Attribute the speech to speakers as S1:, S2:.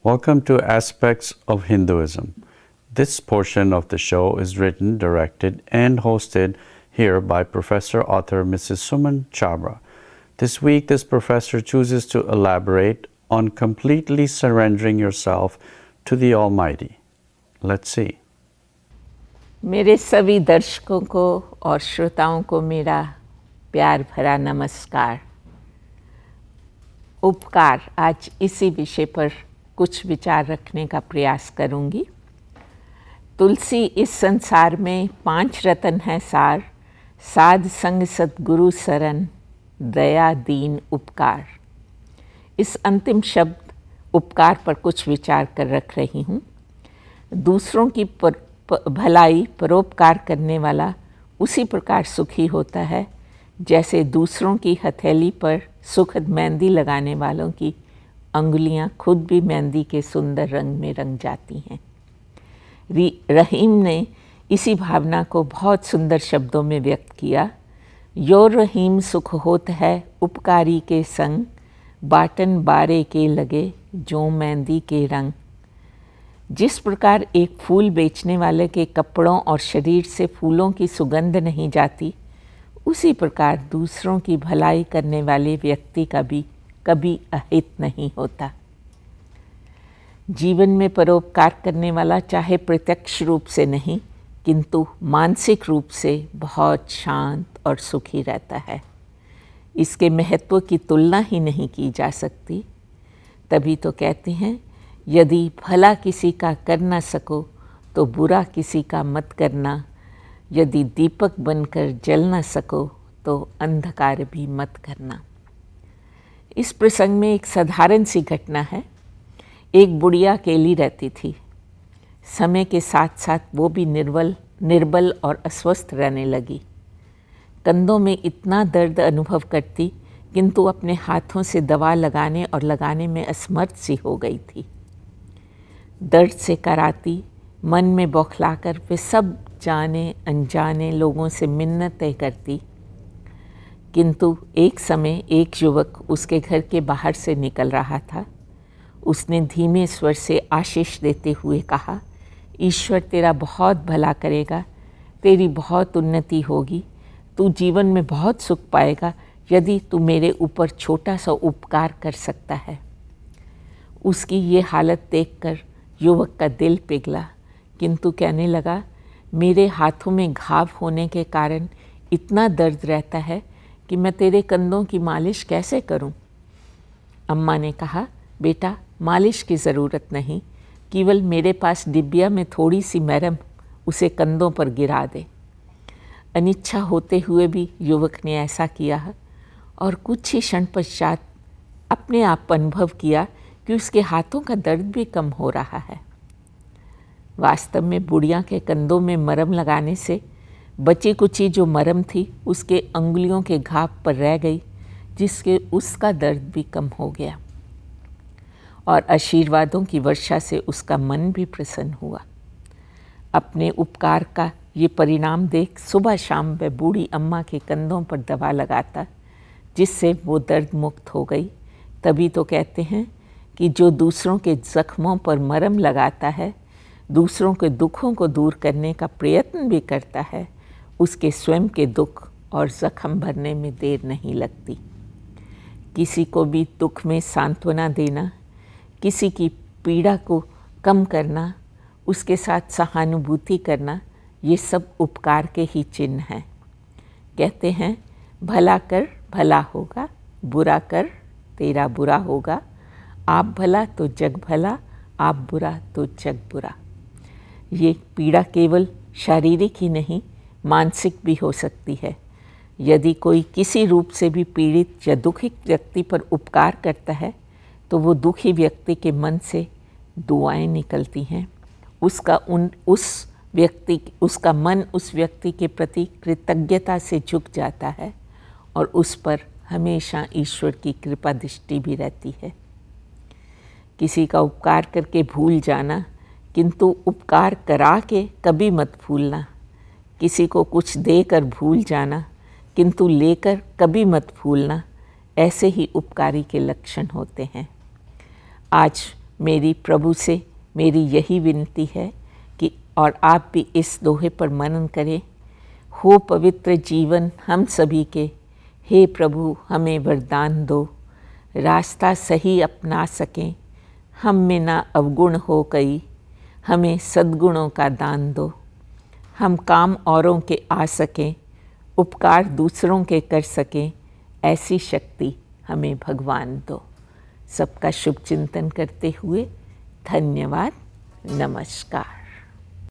S1: Welcome to Aspects of Hinduism. This portion of the show is written, directed, and hosted here by Professor Author Mrs. Suman Chabra. This week, this professor chooses to elaborate on completely surrendering yourself to the Almighty. Let's see.
S2: मेरे सभी दर्शकों को और श्रोताओं को मेरा प्यार भरा नमस्कार। उपकार, आज इसी विषय पर कुछ विचार रखने का प्रयास करूंगी। तुलसी इस संसार में 5 रतन है सार, साध संग सद्गुरु सरन, दया दीन उपकार। इस अंतिम शब्द उपकार पर कुछ विचार कर रख रही हूँ। दूसरों की भलाई परोपकार करने वाला उसी प्रकार सुखी होता है जैसे दूसरों की हथेली पर सुखद मेहंदी लगाने वालों की अंगुलियां खुद भी मेहंदी के सुंदर रंग में रंग जाती हैं। रहीम ने इसी भावना को बहुत सुंदर शब्दों में व्यक्त किया। यो रहीम सुख होत है उपकारी के संग, बाटन बारे के लगे जो मेहंदी के रंग। जिस प्रकार एक फूल बेचने वाले के कपड़ों और शरीर से फूलों की सुगंध नहीं जाती, उसी प्रकार दूसरों की भलाई करने वाले व्यक्ति का भी कभी अहित नहीं होता। जीवन में परोपकार करने वाला चाहे प्रत्यक्ष रूप से नहीं किंतु मानसिक रूप से बहुत शांत और सुखी रहता है। इसके महत्व की तुलना ही नहीं की जा सकती। तभी तो कहते हैं, यदि भला किसी का कर न सको तो बुरा किसी का मत करना, यदि दीपक बनकर जल न सको तो अंधकार भी मत करना। इस प्रसंग में एक साधारण सी घटना है। एक बुढ़िया अकेली रहती थी। समय के साथ साथ वो भी निर्बल और अस्वस्थ रहने लगी। कंधों में इतना दर्द अनुभव करती किंतु अपने हाथों से दवा लगाने और लगाने में असमर्थ सी हो गई थी। दर्द से कराती, मन में बौखलाकर वे सब जाने अनजाने लोगों से मिन्नतें करती। किंतु एक समय एक युवक उसके घर के बाहर से निकल रहा था। उसने धीमे स्वर से आशीष देते हुए कहा, ईश्वर तेरा बहुत भला करेगा, तेरी बहुत उन्नति होगी, तू जीवन में बहुत सुख पाएगा यदि तू मेरे ऊपर छोटा सा उपकार कर सकता है। उसकी ये हालत देखकर युवक का दिल पिघला, किंतु कहने लगा, मेरे हाथों में घाव होने के कारण इतना दर्द रहता है कि मैं तेरे कंधों की मालिश कैसे करूं? अम्मा ने कहा, बेटा मालिश की ज़रूरत नहीं, केवल मेरे पास डिब्बिया में थोड़ी सी मरहम उसे कंधों पर गिरा दे। अनिच्छा होते हुए भी युवक ने ऐसा किया और कुछ ही क्षण पश्चात अपने आप अनुभव किया कि उसके हाथों का दर्द भी कम हो रहा है। वास्तव में बुढ़िया के कंधों में मरहम लगाने से बची कुची जो मरहम थी उसके अंगुलियों के घाव पर रह गई, जिसके उसका दर्द भी कम हो गया और आशीर्वादों की वर्षा से उसका मन भी प्रसन्न हुआ। अपने उपकार का ये परिणाम देख सुबह शाम वह बूढ़ी अम्मा के कंधों पर दवा लगाता, जिससे वो दर्द मुक्त हो गई। तभी तो कहते हैं कि जो दूसरों के जख्मों पर मरहम लगाता है, दूसरों के दुखों को दूर करने का प्रयत्न भी करता है, उसके स्वयं के दुख और जख्म भरने में देर नहीं लगती। किसी को भी दुख में सांत्वना देना, किसी की पीड़ा को कम करना, उसके साथ सहानुभूति करना, ये सब उपकार के ही चिन्ह हैं। कहते हैं, भला कर भला होगा, बुरा कर तेरा बुरा होगा, आप भला तो जग भला, आप बुरा तो जग बुरा। ये पीड़ा केवल शारीरिक ही नहीं, मानसिक भी हो सकती है। यदि कोई किसी रूप से भी पीड़ित या दुखी व्यक्ति पर उपकार करता है तो वो दुखी व्यक्ति के मन से दुआएं निकलती हैं। उसका मन उस व्यक्ति के प्रति कृतज्ञता से झुक जाता है और उस पर हमेशा ईश्वर की कृपा दृष्टि भी रहती है। किसी का उपकार करके भूल जाना, किंतु उपकार करा के कभी मत भूलना। किसी को कुछ देकर भूल जाना, किंतु लेकर कभी मत भूलना। ऐसे ही उपकारी के लक्षण होते हैं। आज मेरी प्रभु से मेरी यही विनती है कि और आप भी इस दोहे पर मनन करें। हो पवित्र जीवन हम सभी के, हे प्रभु हमें वरदान दो। रास्ता सही अपना सकें, हम में ना अवगुण हो कई, हमें सद्गुणों का दान दो। हम काम औरों के आ सकें, उपकार दूसरों के कर सकें, ऐसी शक्ति हमें भगवान दो। सबका शुभ चिंतन करते हुए धन्यवाद, नमस्कार।